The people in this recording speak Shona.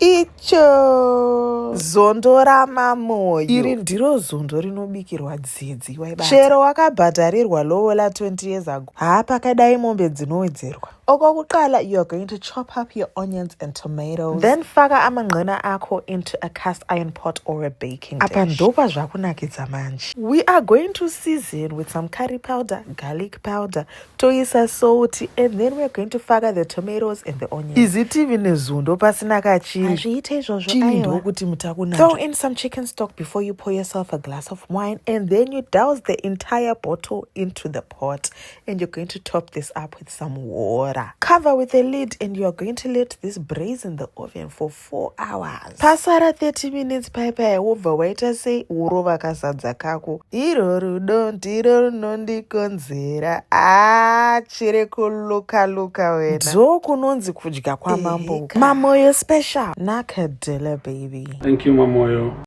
Icho zondo ramamoyo. Iri ndiro zondo rinobikirwa dzidzi waibata. Chero wakabhadharirwa lowola 20 years ago. Pakadai mombe dzinowedzerwa. Okokuqala, you are going to chop up your onions and tomatoes. Then faka amanqina akho into a cast iron pot or a baking dish. Apa ndopa zvakunakidza manje. We are going to season with some curry powder, garlic powder, toisa salt, and then we are going to faka the tomatoes and the onions. Iziti vine zondo pasina kachiri. Throw in some chicken stock before you pour yourself a glass of wine, and then you douse the entire bottle into the pot, and you're going to top this up with some water. Cover with a lid, and you are going to let this braise in the oven for 4 hours. Pasara 30 minutes paipai wobva waita sei urova kasadza kako. Iro rudo ndiro rinondikonzera. Chiri kuluka wena. Ndo kunonzi kudya kwamambo. Mamoyo special. Nakadela baby. Thank you, Moyo.